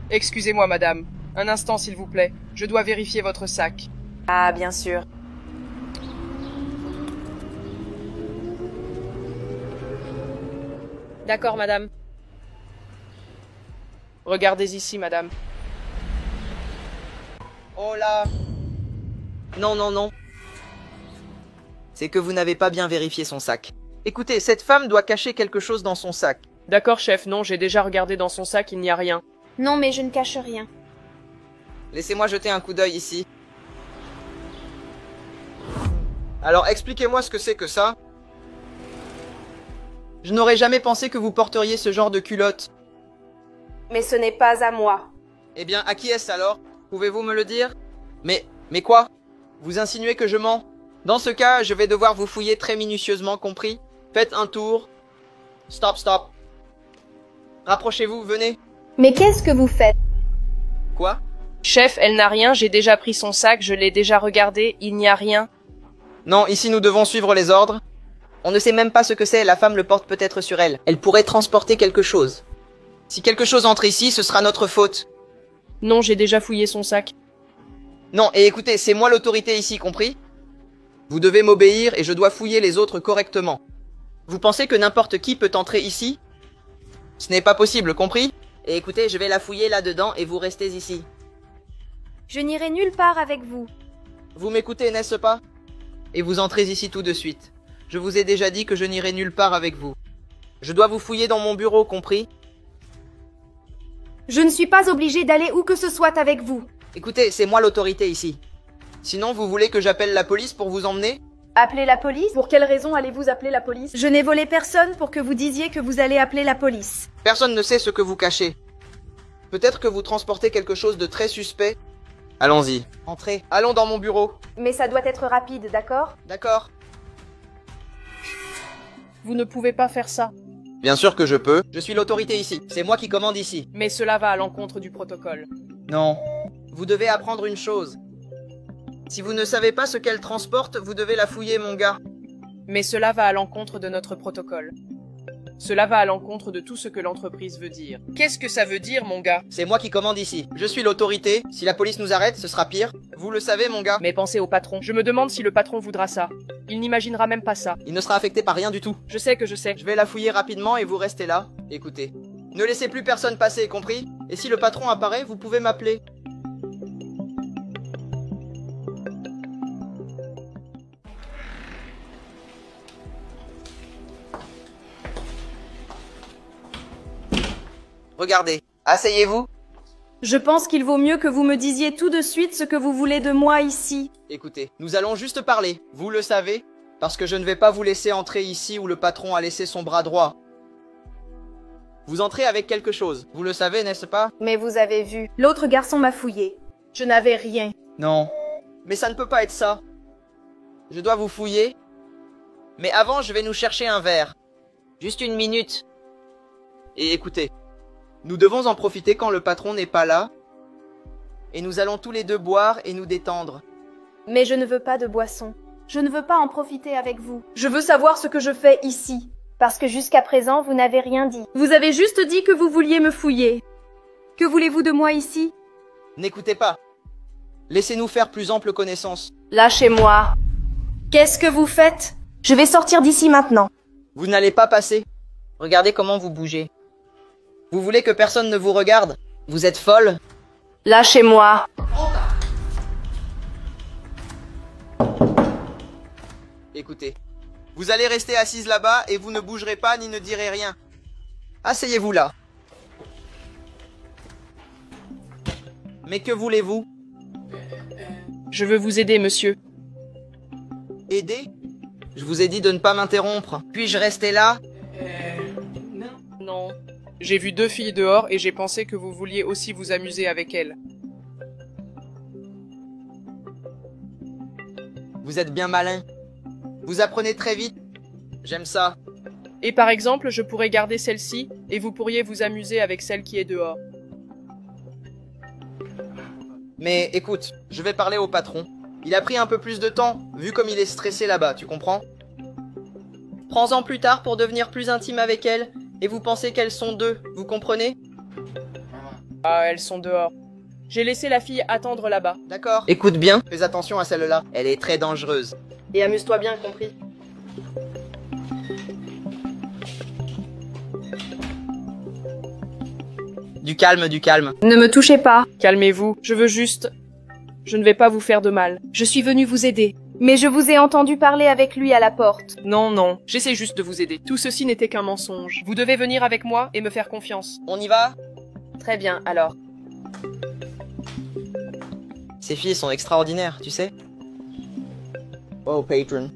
Excusez-moi, madame. Un instant, s'il vous plaît. Je dois vérifier votre sac. Ah, bien sûr. D'accord, madame. Regardez ici, madame. Oh là! Non, non, non. C'est que vous n'avez pas bien vérifié son sac. Écoutez, cette femme doit cacher quelque chose dans son sac. D'accord, chef, non, j'ai déjà regardé dans son sac, il n'y a rien. Non, mais je ne cache rien. Laissez-moi jeter un coup d'œil ici. Alors, expliquez-moi ce que c'est que ça. Je n'aurais jamais pensé que vous porteriez ce genre de culotte. Mais ce n'est pas à moi. Eh bien, à qui est-ce alors? Pouvez-vous me le dire? Mais quoi? Vous insinuez que je mens? Dans ce cas, je vais devoir vous fouiller très minutieusement, compris? Faites un tour. Stop, stop. Rapprochez-vous, venez. Mais qu'est-ce que vous faites? Quoi? Chef, elle n'a rien, j'ai déjà pris son sac, je l'ai déjà regardé, il n'y a rien. Non, ici nous devons suivre les ordres. On ne sait même pas ce que c'est, la femme le porte peut-être sur elle. Elle pourrait transporter quelque chose. Si quelque chose entre ici, ce sera notre faute. Non, j'ai déjà fouillé son sac. Non, et écoutez, c'est moi l'autorité ici, compris? Vous devez m'obéir et je dois fouiller les autres correctement. Vous pensez que n'importe qui peut entrer ici? Ce n'est pas possible, compris? Et écoutez, je vais la fouiller là-dedans et vous restez ici. Je n'irai nulle part avec vous. Vous m'écoutez, n'est-ce pas? Et vous entrez ici tout de suite. Je vous ai déjà dit que je n'irai nulle part avec vous. Je dois vous fouiller dans mon bureau, compris? Je ne suis pas obligée d'aller où que ce soit avec vous. Écoutez, c'est moi l'autorité ici. Sinon, vous voulez que j'appelle la police pour vous emmener? Appeler la police? Pour quelle raison allez-vous appeler la police? Je n'ai volé personne pour que vous disiez que vous allez appeler la police. Personne ne sait ce que vous cachez. Peut-être que vous transportez quelque chose de très suspect. Allons-y. Entrez. Allons dans mon bureau. Mais ça doit être rapide, d'accord? D'accord. Vous ne pouvez pas faire ça. Bien sûr que je peux. Je suis l'autorité ici. C'est moi qui commande ici. Mais cela va à l'encontre du protocole. Non. Vous devez apprendre une chose. Si vous ne savez pas ce qu'elle transporte, vous devez la fouiller, mon gars. Mais cela va à l'encontre de notre protocole. Cela va à l'encontre de tout ce que l'entreprise veut dire. Qu'est-ce que ça veut dire, mon gars? C'est moi qui commande ici. Je suis l'autorité. Si la police nous arrête, ce sera pire. Vous le savez, mon gars. Mais pensez au patron. Je me demande si le patron voudra ça. Il n'imaginera même pas ça. Il ne sera affecté par rien du tout. Je sais que je sais. Je vais la fouiller rapidement et vous restez là. Écoutez. Ne laissez plus personne passer, compris? Et si le patron apparaît, vous pouvez m'appeler. Regardez. Asseyez-vous. Je pense qu'il vaut mieux que vous me disiez tout de suite ce que vous voulez de moi ici. Écoutez, nous allons juste parler. Vous le savez? Parce que je ne vais pas vous laisser entrer ici où le patron a laissé son bras droit. Vous entrez avec quelque chose. Vous le savez, n'est-ce pas? Mais vous avez vu, l'autre garçon m'a fouillé. Je n'avais rien. Non. Mais ça ne peut pas être ça. Je dois vous fouiller. Mais avant, je vais nous chercher un verre. Juste une minute. Et écoutez. Nous devons en profiter quand le patron n'est pas là. Et nous allons tous les deux boire et nous détendre. Mais je ne veux pas de boisson. Je ne veux pas en profiter avec vous. Je veux savoir ce que je fais ici. Parce que jusqu'à présent, vous n'avez rien dit. Vous avez juste dit que vous vouliez me fouiller. Que voulez-vous de moi ici? N'écoutez pas. Laissez-nous faire plus ample connaissance. Lâchez-moi. Qu'est-ce que vous faites? Je vais sortir d'ici maintenant. Vous n'allez pas passer. Regardez comment vous bougez. Vous voulez que personne ne vous regarde? Vous êtes folle? Lâchez-moi. Écoutez, vous allez rester assise là-bas et vous ne bougerez pas ni ne direz rien. Asseyez-vous là. Mais que voulez-vous? Je veux vous aider, monsieur. Aider? Je vous ai dit de ne pas m'interrompre. Puis-je rester là? Non. J'ai vu 2 filles dehors et j'ai pensé que vous vouliez aussi vous amuser avec elles. Vous êtes bien malin. Vous apprenez très vite. J'aime ça. Et par exemple, je pourrais garder celle-ci et vous pourriez vous amuser avec celle qui est dehors. Mais écoute, je vais parler au patron. Il a pris un peu plus de temps, vu comme il est stressé là-bas, tu comprends? Prends-en plus tard pour devenir plus intime avec elle, et vous pensez qu'elles sont deux, vous comprenez? Ah, elles sont dehors. J'ai laissé la fille attendre là-bas. D'accord. Écoute bien, fais attention à celle-là. Elle est très dangereuse. Et amuse-toi bien, compris? Du calme, du calme. Ne me touchez pas. Calmez-vous, je veux juste... Je ne vais pas vous faire de mal. Je suis venue vous aider. Mais je vous ai entendu parler avec lui à la porte. Non, non, j'essaie juste de vous aider. Tout ceci n'était qu'un mensonge. Vous devez venir avec moi et me faire confiance. On y va? Très bien, alors. Ces filles sont extraordinaires, tu sais. Oh, patron.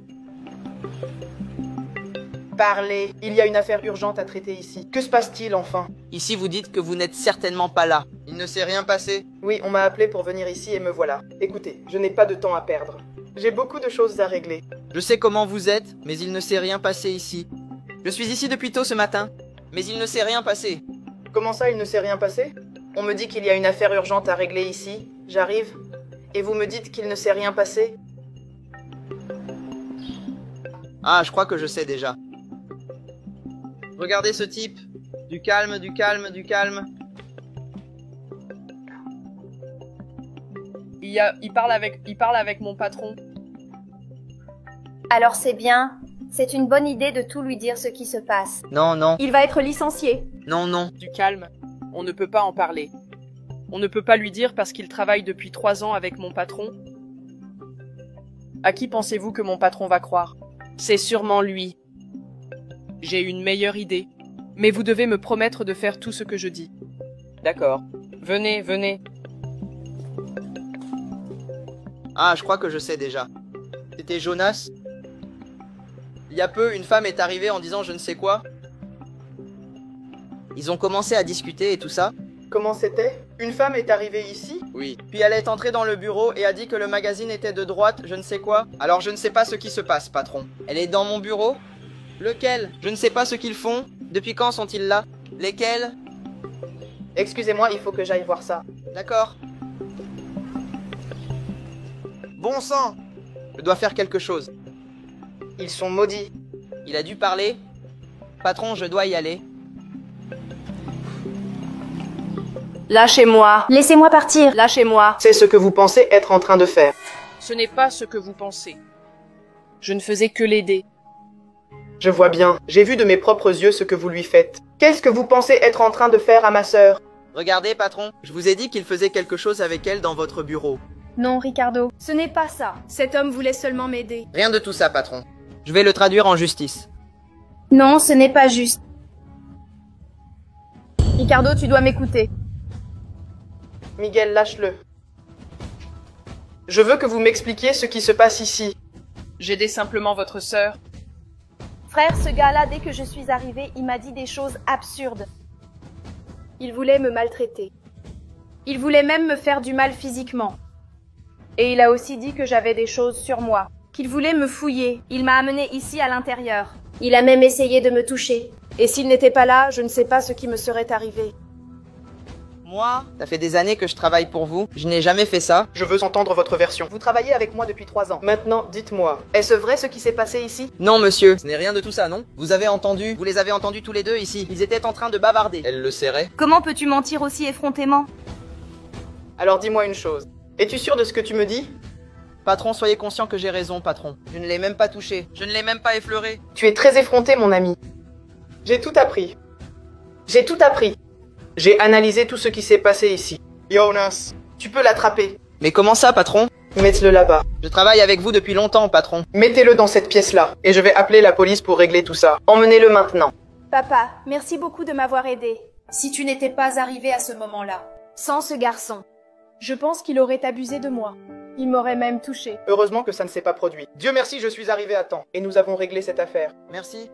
Parlez, il y a une affaire urgente à traiter ici. Que se passe-t-il enfin? Ici, vous dites que vous n'êtes certainement pas là. Il ne s'est rien passé. Oui, on m'a appelé pour venir ici et me voilà. Écoutez, je n'ai pas de temps à perdre. J'ai beaucoup de choses à régler. Je sais comment vous êtes, mais il ne s'est rien passé ici. Je suis ici depuis tôt ce matin, mais il ne s'est rien passé. Comment ça, il ne s'est rien passé? On me dit qu'il y a une affaire urgente à régler ici. J'arrive. Et vous me dites qu'il ne s'est rien passé? Ah, je crois que je sais déjà. Regardez ce type. Du calme, du calme, du calme. Il parle avec mon patron. Alors c'est bien. C'est une bonne idée de tout lui dire ce qui se passe. Non, non, Il va être licencié. non, non. Du calme. On ne peut pas en parler. On ne peut pas lui dire parce qu'il travaille depuis 3 ans avec mon patron. À qui pensez-vous que mon patron va croire? C'est sûrement lui. J'ai une meilleure idée. Mais vous devez me promettre de faire tout ce que je dis. D'accord. Venez, venez. Ah, je crois que je sais déjà. C'était Jonas. Il y a peu, une femme est arrivée en disant je ne sais quoi. Ils ont commencé à discuter et tout ça. Comment c'était? Une femme est arrivée ici? Oui. Puis elle est entrée dans le bureau et a dit que le magazine était de droite, je ne sais quoi. Alors je ne sais pas ce qui se passe, patron. Elle est dans mon bureau? Lequel? Je ne sais pas ce qu'ils font. Depuis quand sont-ils là? Lesquels? Excusez-moi, il faut que j'aille voir ça. D'accord. Bon sang! Je dois faire quelque chose. Ils sont maudits. Il a dû parler. Patron, je dois y aller. Lâchez-moi. Laissez-moi partir. Lâchez-moi. C'est ce que vous pensez être en train de faire. Ce n'est pas ce que vous pensez. Je ne faisais que l'aider. Je vois bien. J'ai vu de mes propres yeux ce que vous lui faites. Qu'est-ce que vous pensez être en train de faire à ma sœur? Regardez, patron, je vous ai dit qu'il faisait quelque chose avec elle dans votre bureau. Non, Ricardo. Ce n'est pas ça. Cet homme voulait seulement m'aider. Rien de tout ça, patron. Je vais le traduire en justice. Non, ce n'est pas juste. Ricardo, tu dois m'écouter. Miguel, lâche-le. Je veux que vous m'expliquiez ce qui se passe ici. J'aidais simplement votre sœur. Frère, ce gars-là, dès que je suis arrivée, il m'a dit des choses absurdes. Il voulait me maltraiter. Il voulait même me faire du mal physiquement. Et il a aussi dit que j'avais des choses sur moi. Qu'il voulait me fouiller. Il m'a amenée ici à l'intérieur. Il a même essayé de me toucher. Et s'il n'était pas là, je ne sais pas ce qui me serait arrivé. Moi, ça fait des années que je travaille pour vous. Je n'ai jamais fait ça. Je veux entendre votre version. Vous travaillez avec moi depuis 3 ans. Maintenant, dites-moi, est-ce vrai ce qui s'est passé ici? Non, monsieur. Ce n'est rien de tout ça, non? Vous les avez entendus tous les deux ici. Ils étaient en train de bavarder. Elle le serrait. Comment peux-tu mentir aussi effrontément? Alors dis-moi une chose. Es-tu sûr de ce que tu me dis? Patron, soyez conscient que j'ai raison, patron. Je ne l'ai même pas touché. Je ne l'ai même pas effleuré. Tu es très effronté, mon ami. J'ai tout appris. J'ai tout appris. J'ai analysé tout ce qui s'est passé ici. Jonas, tu peux l'attraper. Mais comment ça, patron? Mettez-le là-bas. Je travaille avec vous depuis longtemps, patron. Mettez-le dans cette pièce-là. Et je vais appeler la police pour régler tout ça. Emmenez-le maintenant. Papa, merci beaucoup de m'avoir aidé. Si tu n'étais pas arrivé à ce moment-là, sans ce garçon, je pense qu'il aurait abusé de moi. Il m'aurait même touché. Heureusement que ça ne s'est pas produit. Dieu merci, je suis arrivé à temps. Et nous avons réglé cette affaire. Merci.